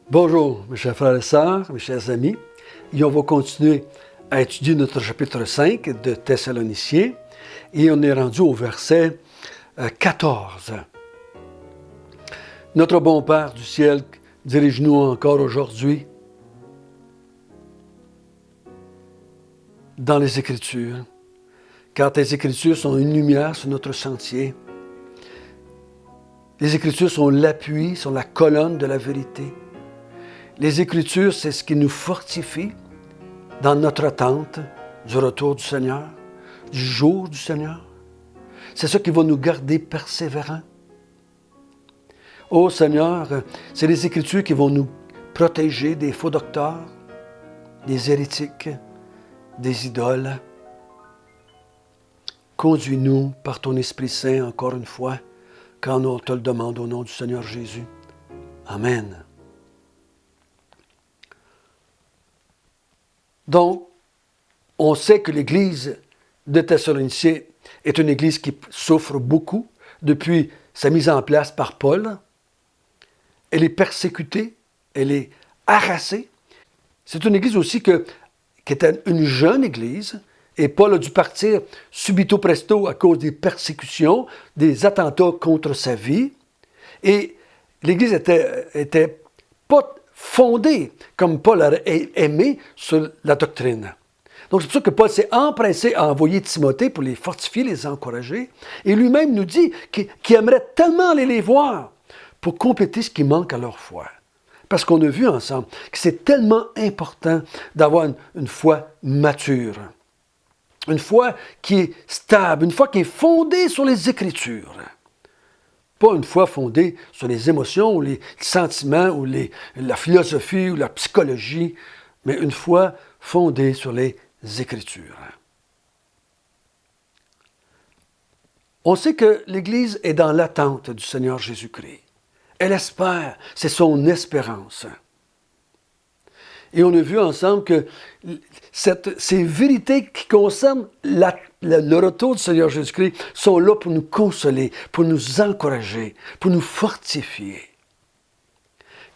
Bonjour, mes chers frères et sœurs, mes chers amis. Et on va continuer à étudier notre chapitre 5 de Thessaloniciens. Et on est rendu au verset 14. Notre bon Père du ciel, dirige-nous encore aujourd'hui dans les Écritures, car tes Écritures sont une lumière sur notre sentier. Les Écritures sont l'appui, sont la colonne de la vérité. Les Écritures, c'est ce qui nous fortifie dans notre attente du retour du Seigneur, du jour du Seigneur. C'est ça qui va nous garder persévérants. Ô Seigneur, c'est les Écritures qui vont nous protéger des faux docteurs, des hérétiques, des idoles. Conduis-nous par ton Esprit Saint encore une fois, quand on te le demande au nom du Seigneur Jésus. Amen. Donc, on sait que l'Église de Thessaloniciens est une Église qui souffre beaucoup depuis sa mise en place par Paul. Elle est persécutée, elle est harassée. C'est une Église aussi qui était une jeune Église, et Paul a dû partir subito presto à cause des persécutions, des attentats contre sa vie. Et l'Église était pas fondée, comme Paul aurait aimé, sur la doctrine. Donc c'est pour ça que Paul s'est empressé à envoyer Timothée pour les fortifier, les encourager. Et lui-même nous dit qu'il aimerait tellement aller les voir pour compléter ce qui manque à leur foi. Parce qu'on a vu ensemble que c'est tellement important d'avoir une foi mature. Une foi qui est stable, une foi qui est fondée sur les Écritures. Pas une foi fondée sur les émotions ou les sentiments ou la philosophie ou la psychologie, mais une foi fondée sur les Écritures. On sait que l'Église est dans l'attente du Seigneur Jésus-Christ. Elle espère, c'est son espérance. Et on a vu ensemble que ces vérités qui concernent le retour du Seigneur Jésus-Christ sont là pour nous consoler, pour nous encourager, pour nous fortifier.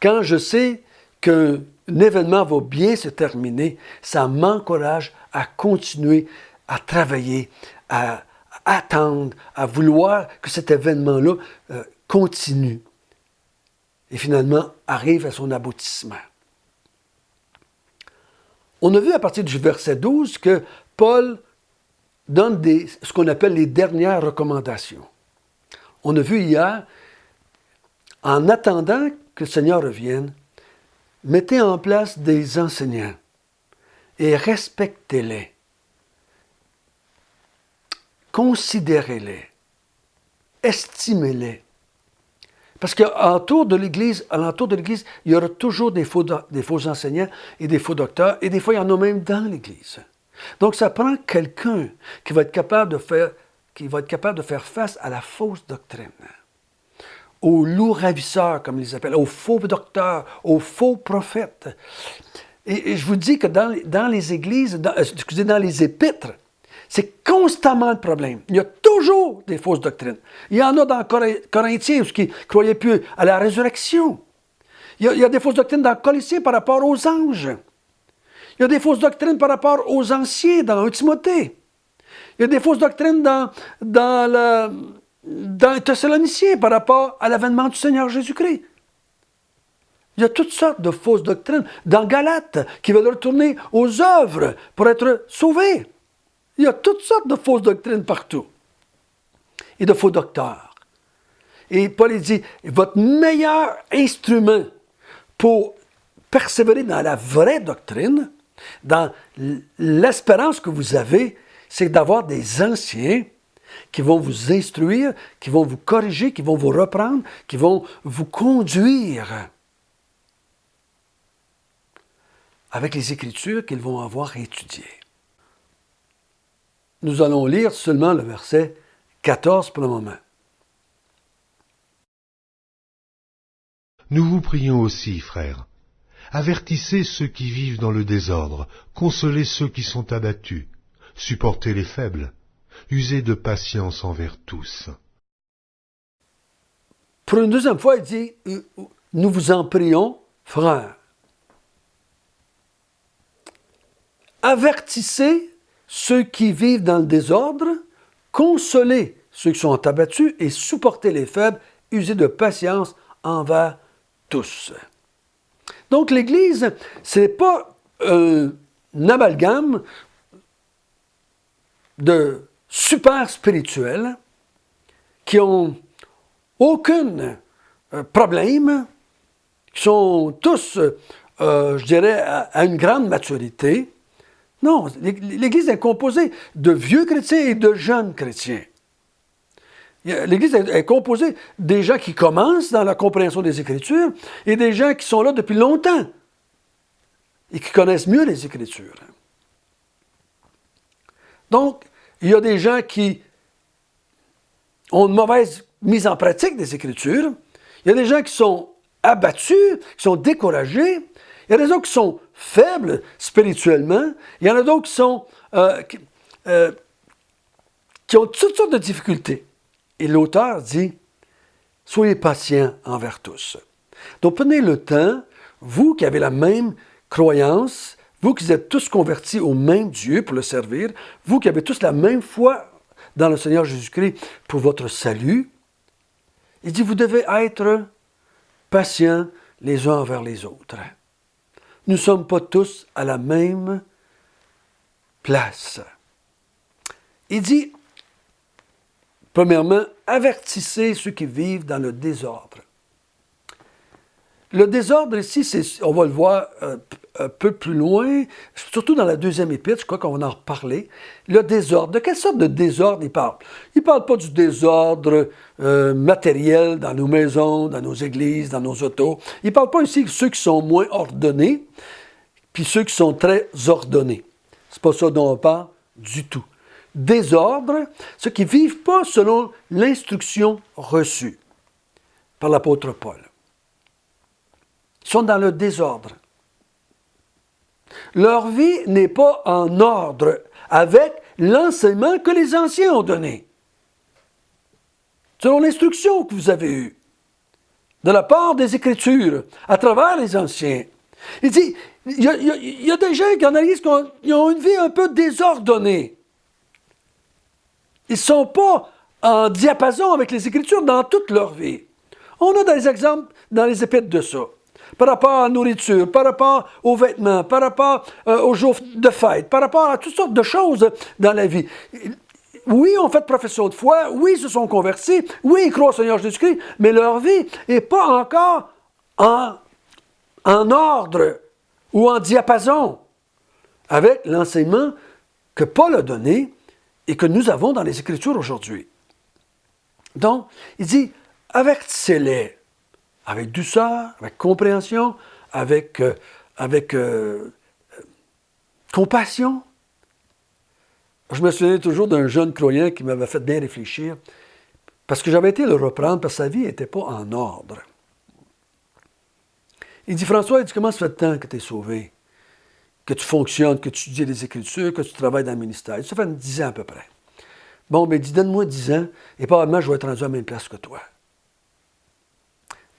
Quand je sais qu'un événement va bien se terminer, ça m'encourage à continuer à travailler, à attendre, à vouloir que cet événement-là continue et finalement arrive à son aboutissement. On a vu à partir du verset 12 que Paul donne ce qu'on appelle les dernières recommandations. On a vu hier, en attendant que le Seigneur revienne, mettez en place des enseignants et respectez-les. Considérez-les. Estimez-les. Parce qu'alentour de l'Église, il y aura toujours des faux enseignants et des faux docteurs, et des fois, il y en a même dans l'Église. Donc, ça prend quelqu'un qui va être capable de faire face à la fausse doctrine, aux loups ravisseurs, comme ils les appellent, aux faux docteurs, aux faux prophètes. Et je vous dis que dans les églises, dans les épîtres, c'est constamment le problème. Il y a toujours des fausses doctrines. Il y en a dans Corinthiens, qui ne croyaient plus à la résurrection. Il y a des fausses doctrines dans Colossiens par rapport aux anges. Il y a des fausses doctrines par rapport aux anciens dans 1 Timothée. Il y a des fausses doctrines dans les Thessaloniciens par rapport à l'avènement du Seigneur Jésus-Christ. Il y a toutes sortes de fausses doctrines dans Galates qui veulent retourner aux œuvres pour être sauvés. Il y a toutes sortes de fausses doctrines partout. Et de faux docteurs. Et Paul dit, votre meilleur instrument pour persévérer dans la vraie doctrine, dans l'espérance que vous avez, c'est d'avoir des anciens qui vont vous instruire, qui vont vous corriger, qui vont vous reprendre, qui vont vous conduire avec les Écritures qu'ils vont avoir étudiées. Nous allons lire seulement le verset 14 pour le moment. Nous vous prions aussi, frères. Avertissez ceux qui vivent dans le désordre, consolez ceux qui sont abattus, supportez les faibles, usez de patience envers tous. Pour une deuxième fois, il dit, nous vous en prions, frères, avertissez ceux qui vivent dans le désordre, consolez ceux qui sont abattus et supportez les faibles, usez de patience envers tous. Donc l'Église, ce n'est pas un amalgame de super spirituels qui ont aucun problème, qui sont tous, je dirais, à une grande maturité. Non, l'Église est composée de vieux chrétiens et de jeunes chrétiens. L'Église est composée des gens qui commencent dans la compréhension des Écritures et des gens qui sont là depuis longtemps et qui connaissent mieux les Écritures. Donc, il y a des gens qui ont une mauvaise mise en pratique des Écritures. Il y a des gens qui sont abattus, qui sont découragés. Il y a des autres qui sont faibles spirituellement. Il y en a d'autres qui sont qui ont toutes sortes de difficultés. Et l'auteur dit, soyez patients envers tous. Donc prenez le temps, vous qui avez la même croyance, vous qui êtes tous convertis au même Dieu pour le servir, vous qui avez tous la même foi dans le Seigneur Jésus-Christ pour votre salut, il dit, vous devez être patients les uns envers les autres. Nous ne sommes pas tous à la même place. Il dit, premièrement, avertissez ceux qui vivent dans le désordre. Le désordre ici, on va le voir un peu plus loin, surtout dans la deuxième épître, je crois qu'on va en reparler. Le désordre, de quelle sorte de désordre il parle? Il ne parle pas du désordre matériel dans nos maisons, dans nos églises, dans nos autos. Il ne parle pas ici de ceux qui sont moins ordonnés, puis ceux qui sont très ordonnés. C'est pas ça dont on parle du tout. Désordre, ceux qui ne vivent pas selon l'instruction reçue par l'apôtre Paul. Ils sont dans le désordre. Leur vie n'est pas en ordre avec l'enseignement que les anciens ont donné. Selon l'instruction que vous avez eue, de la part des Écritures, à travers les anciens. Il dit, il y a des gens qui analysent qu'ils ont une vie un peu désordonnée. Ils ne sont pas en diapason avec les Écritures dans toute leur vie. On a des exemples dans les épîtres de ça. Par rapport à la nourriture, par rapport aux vêtements, par rapport aux jours de fête, par rapport à toutes sortes de choses dans la vie. Oui, ils ont fait profession de foi, oui, ils se sont convertis, oui, ils croient au Seigneur Jésus-Christ, mais leur vie n'est pas encore en ordre ou en diapason avec l'enseignement que Paul a donné et que nous avons dans les Écritures aujourd'hui. Donc, il dit, avertissez-les avec douceur, avec compréhension, avec compassion. Je me souviens toujours d'un jeune croyant qui m'avait fait bien réfléchir, parce que j'avais été le reprendre, parce que sa vie n'était pas en ordre. Il dit, François, comment ça fait de temps que tu es sauvé, que tu fonctionnes, que tu étudies les Écritures, que tu travailles dans le ministère? Ça fait 10 ans à peu près. Bon, mais il dit, donne-moi 10 ans, et probablement je vais être rendu à la même place que toi.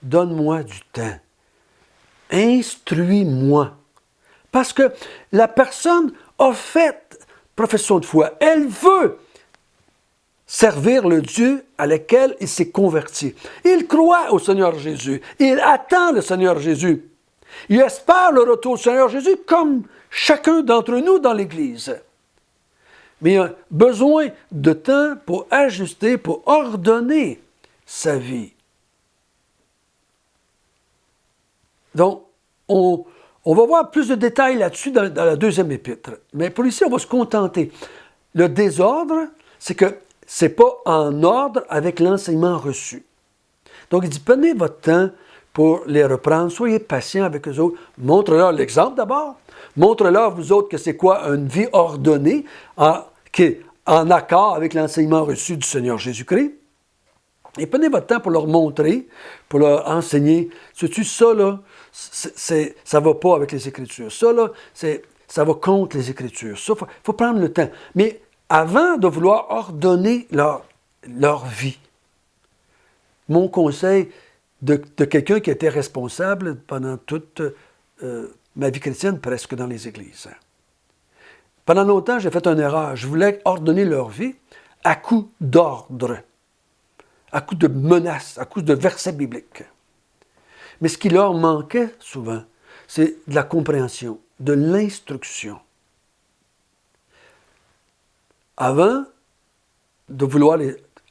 Donne-moi du temps. Instruis-moi. Parce que la personne a fait profession de foi. Elle veut servir le Dieu à lequel il s'est converti. Il croit au Seigneur Jésus. Il attend le Seigneur Jésus. Il espère le retour du Seigneur Jésus comme chacun d'entre nous dans l'Église. Mais il a besoin de temps pour ajuster, pour ordonner sa vie. Donc, on va voir plus de détails là-dessus dans la deuxième épître. Mais pour ici, on va se contenter. Le désordre, c'est que ce n'est pas en ordre avec l'enseignement reçu. Donc, il dit, prenez votre temps pour les reprendre. Soyez patients avec eux autres. Montre-leur l'exemple d'abord. Montre-leur, vous autres, que c'est quoi une vie ordonnée qui est en accord avec l'enseignement reçu du Seigneur Jésus-Christ. Et prenez votre temps pour leur montrer, pour leur enseigner. Sais-tu, ça, là, ça ne va pas avec les Écritures. Ça, là, ça va contre les Écritures. Ça, faut prendre le temps. Mais avant de vouloir ordonner leur vie, mon conseil, de quelqu'un qui était responsable pendant toute ma vie chrétienne, presque dans les églises. Pendant longtemps, j'ai fait une erreur. Je voulais ordonner leur vie à coup d'ordre, à coup de menaces, à coup de versets bibliques. Mais ce qui leur manquait souvent, c'est de la compréhension, de l'instruction. Avant de vouloir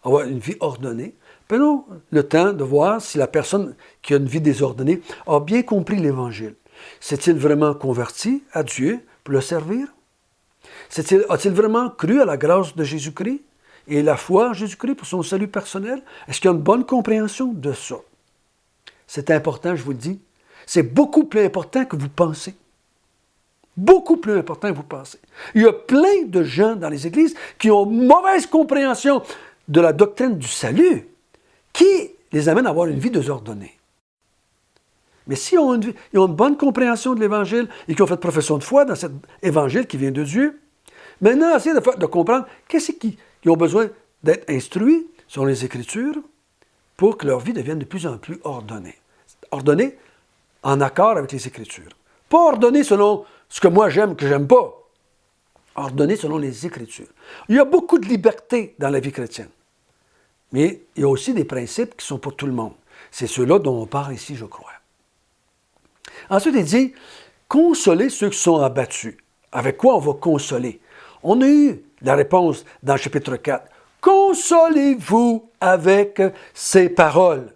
avoir une vie ordonnée, prenons le temps de voir si la personne qui a une vie désordonnée a bien compris l'Évangile. S'est-il vraiment converti à Dieu pour le servir? A-t-il vraiment cru à la grâce de Jésus-Christ et la foi en Jésus-Christ pour son salut personnel? Est-ce qu'il y a une bonne compréhension de ça? C'est important, je vous le dis. C'est beaucoup plus important que vous pensez. Beaucoup plus important que vous pensez. Il y a plein de gens dans les églises qui ont mauvaise compréhension de la doctrine du salut qui les amène à avoir une vie désordonnée. Mais si ils ont une bonne compréhension de l'Évangile et qui ont fait profession de foi dans cet Évangile qui vient de Dieu, maintenant, essayez de comprendre qu'est-ce qu'ils ont besoin d'être instruits sur les Écritures pour que leur vie devienne de plus en plus ordonnée. Ordonnée en accord avec les Écritures. Pas ordonnée selon ce que moi j'aime, que j'aime pas. Ordonnée selon les Écritures. Il y a beaucoup de liberté dans la vie chrétienne. Mais il y a aussi des principes qui sont pour tout le monde. C'est ceux-là dont on parle ici, je crois. Ensuite, il dit, consoler ceux qui sont abattus. Avec quoi on va consoler? On a eu la réponse dans le chapitre 4. Consolez-vous avec ces paroles.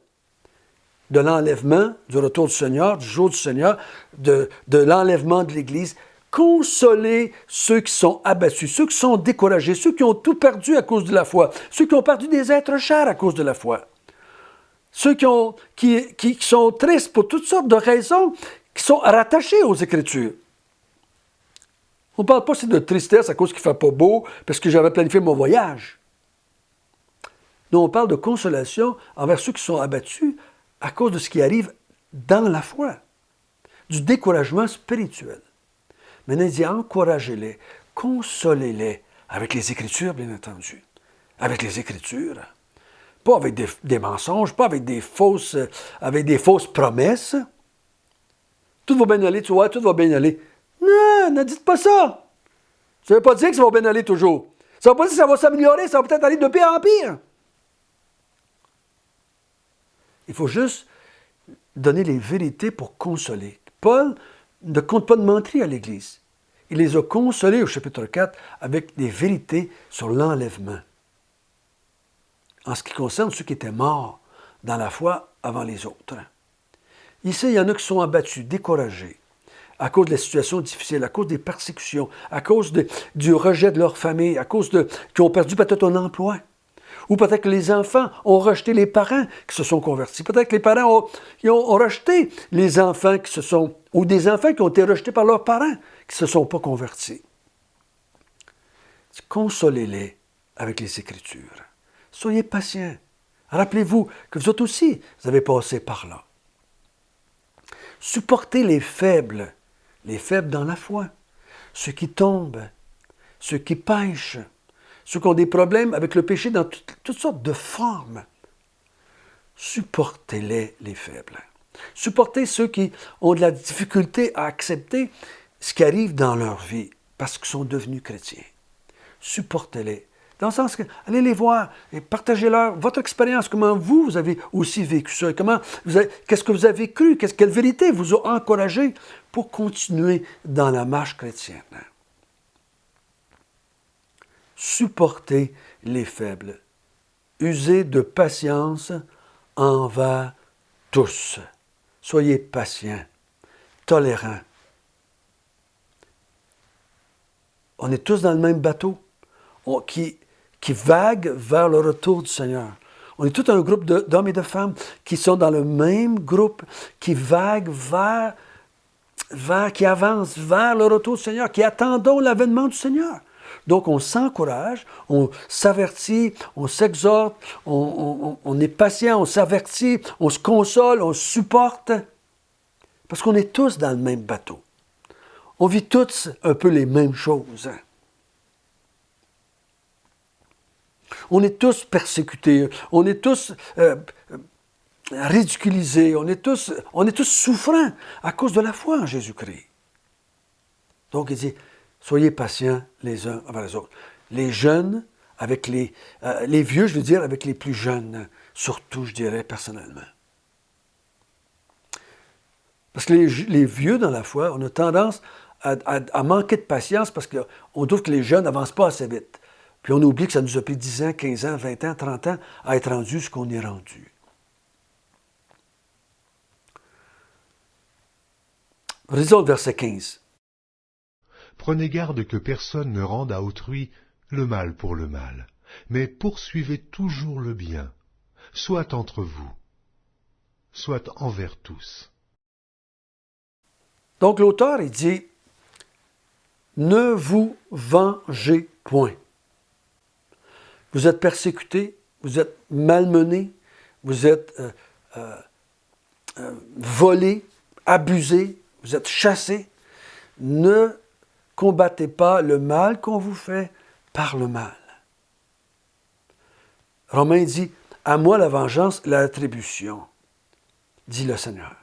De l'enlèvement, du retour du Seigneur, du jour du Seigneur, de l'enlèvement de l'Église. Consolez ceux qui sont abattus, ceux qui sont découragés, ceux qui ont tout perdu à cause de la foi, ceux qui ont perdu des êtres chers à cause de la foi. Ceux qui sont tristes pour toutes sortes de raisons, qui sont rattachés aux Écritures. On ne parle pas aussi de tristesse à cause qu'il ne fait pas beau, parce que j'avais planifié mon voyage. Non, on parle de consolation envers ceux qui sont abattus à cause de ce qui arrive dans la foi, du découragement spirituel. Maintenant, il dit encouragez-les, consolez-les, avec les Écritures, bien entendu. Avec les Écritures. Pas avec des mensonges, pas avec des fausses promesses. Tout va bien aller, tu vois, tout va bien aller. Non, ne dites pas ça. Ça ne veut pas dire que ça va bien aller toujours. Ça ne veut pas dire que ça va s'améliorer, ça va peut-être aller de pire en pire. Il faut juste donner les vérités pour consoler. Paul ne compte pas de mentir à l'Église. Il les a consolés au chapitre 4 avec des vérités sur l'enlèvement. En ce qui concerne ceux qui étaient morts dans la foi avant les autres. Ici, il y en a qui sont abattus, découragés, à cause de la situation difficile, à cause des persécutions, à cause du rejet de leur famille, à cause qui ont perdu peut-être un emploi. Ou peut-être que les enfants ont rejeté les parents qui se sont convertis. Peut-être que les parents ont rejeté les enfants ou des enfants qui ont été rejetés par leurs parents qui ne se sont pas convertis. Consolez-les avec les Écritures. Soyez patients. Rappelez-vous que vous autres aussi, vous avez passé par là. Supportez les faibles dans la foi, ceux qui tombent, ceux qui pêchent, ceux qui ont des problèmes avec le péché dans toutes sortes de formes. Supportez-les, les faibles. Supportez ceux qui ont de la difficulté à accepter ce qui arrive dans leur vie parce qu'ils sont devenus chrétiens. Supportez-les. Dans le sens que, allez les voir et partagez-leur votre expérience, comment vous avez aussi vécu ça, qu'est-ce que vous avez cru, quelle vérité vous a encouragé pour continuer dans la marche chrétienne. Supportez les faibles. Usez de patience envers tous. Soyez patients, tolérants. On est tous dans le même bateau qui vague vers le retour du Seigneur. On est tout un groupe d'hommes et de femmes qui sont dans le même groupe, qui vaguent qui avancent vers le retour du Seigneur, qui attendons l'avènement du Seigneur. Donc, on s'encourage, on s'avertit, on s'exhorte, on est patient, on s'avertit, on se console, on se supporte, parce qu'on est tous dans le même bateau. On vit tous un peu les mêmes choses. On est tous persécutés, on est tous ridiculisés, on est tous souffrants à cause de la foi en Jésus-Christ. Donc il dit, soyez patients les uns envers les autres. Les jeunes avec les vieux, je veux dire, avec les plus jeunes, surtout, je dirais, personnellement. Parce que les vieux dans la foi, on a tendance à manquer de patience parce qu'on trouve que les jeunes n'avancent pas assez vite. Puis on oublie que ça nous a pris 10 ans, 15 ans, 20 ans, 30 ans à être rendu ce qu'on est rendu. Lisons le verset 15. Prenez garde que personne ne rende à autrui le mal pour le mal, mais poursuivez toujours le bien, soit entre vous, soit envers tous. Donc l'auteur, il dit, ne vous vengez point. Vous êtes persécutés, vous êtes malmenés, vous êtes volés, abusés, vous êtes chassés. Ne combattez pas le mal qu'on vous fait par le mal. Romain dit, à moi la vengeance, la rétribution, dit le Seigneur.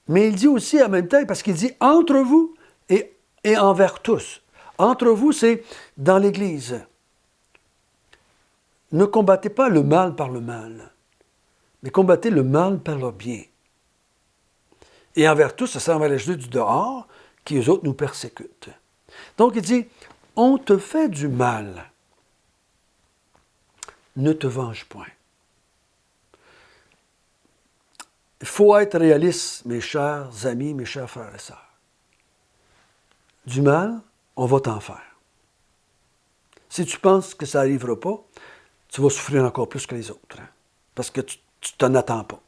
Mais il dit aussi en même temps, parce qu'il dit entre vous et envers tous. Entre vous, c'est dans l'Église. Ne combattez pas le mal par le mal, mais combattez le mal par le bien. Et envers tous, ça envers les Juifs du dehors, qui eux autres nous persécutent. Donc il dit, on te fait du mal, ne te venge point. Il faut être réaliste, mes chers amis, mes chers frères et sœurs. Du mal, on va t'en faire. Si tu penses que ça n'arrivera pas, tu vas souffrir encore plus que les autres, hein, parce que tu t'en attends pas.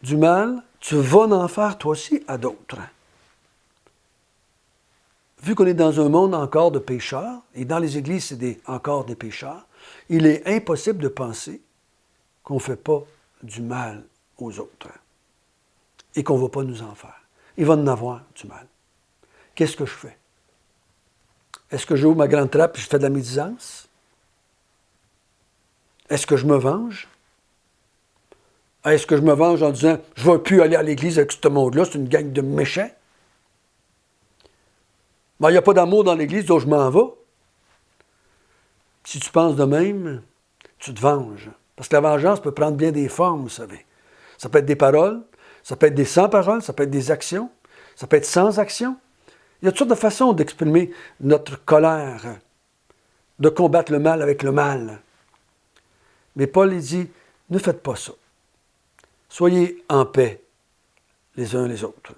Du mal, tu vas en faire toi aussi à d'autres. Vu qu'on est dans un monde encore de pécheurs, et dans les églises, c'est encore des pécheurs, il est impossible de penser qu'on ne fait pas du mal aux autres et qu'on ne va pas nous en faire. Il va en avoir du mal. Qu'est-ce que je fais? Est-ce que j'ouvre ma grande trappe et je fais de la médisance? Est-ce que je me venge? Est-ce que je me venge en disant « Je ne vais plus aller à l'église avec ce monde-là, c'est une gang de méchants? » Ben, il n'y a pas d'amour dans l'église, donc je m'en vais. Si tu penses de même, tu te venges. Parce que la vengeance peut prendre bien des formes, vous savez. Ça peut être des paroles, ça peut être des sans-paroles, ça peut être des actions, ça peut être sans action. Il y a toutes sortes de façons d'exprimer notre colère, de combattre le mal avec le mal. Mais Paul il dit, ne faites pas ça. Soyez en paix les uns les autres.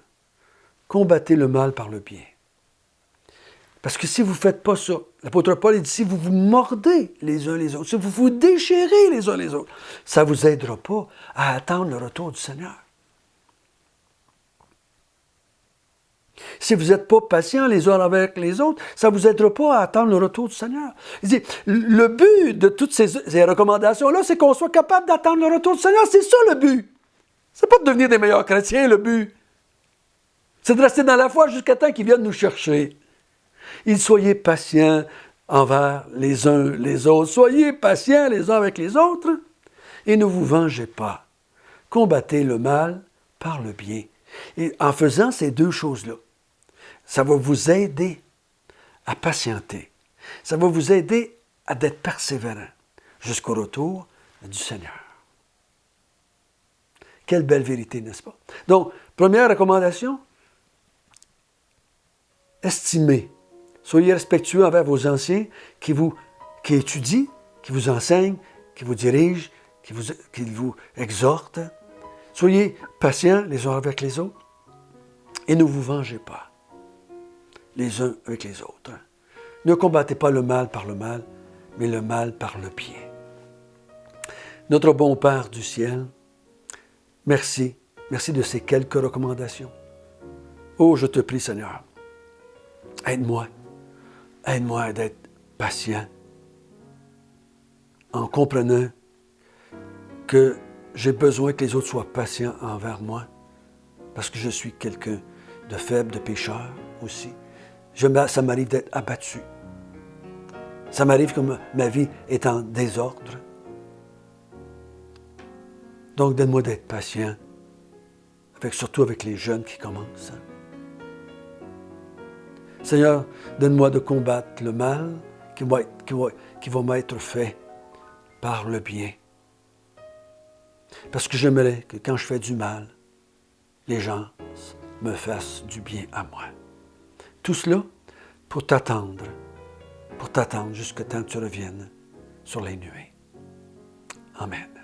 Combattez le mal par le bien. Parce que si vous ne faites pas ça, l'apôtre Paul il dit, si vous vous mordez les uns les autres, si vous vous déchirez les uns les autres, ça ne vous aidera pas à attendre le retour du Seigneur. Si vous n'êtes pas patients les uns avec les autres, ça ne vous aidera pas à attendre le retour du Seigneur. Il dit, le but de toutes ces recommandations-là, c'est qu'on soit capable d'attendre le retour du Seigneur. C'est ça le but. Ce n'est pas de devenir des meilleurs chrétiens, le but. C'est de rester dans la foi jusqu'à temps qu'ils viennent nous chercher. Soyez patients envers les uns les autres. Soyez patients les uns avec les autres et ne vous vengez pas. Combattez le mal par le bien. Et en faisant ces deux choses-là, ça va vous aider à patienter. Ça va vous aider à être persévérant jusqu'au retour du Seigneur. Quelle belle vérité, n'est-ce pas? Donc, première recommandation, estimez. Soyez respectueux envers vos anciens qui étudient, qui vous enseignent, qui vous dirigent, qui vous exhortent. Soyez patients les uns avec les autres et ne vous vengez pas les uns avec les autres. Ne combattez pas le mal par le mal, mais le mal par le bien. Notre bon Père du ciel, merci de ces quelques recommandations. Oh, je te prie, Seigneur, aide-moi d'être patient en comprenant que j'ai besoin que les autres soient patients envers moi parce que je suis quelqu'un de faible, de pécheur aussi. Ça m'arrive d'être abattu. Ça m'arrive que ma vie est en désordre. Donc, donne-moi d'être patient, surtout avec les jeunes qui commencent. Seigneur, donne-moi de combattre le mal qui va m'être fait par le bien. Parce que j'aimerais que quand je fais du mal, les gens me fassent du bien à moi. Tout cela pour t'attendre jusqu'à temps que tu reviennes sur les nuées. Amen.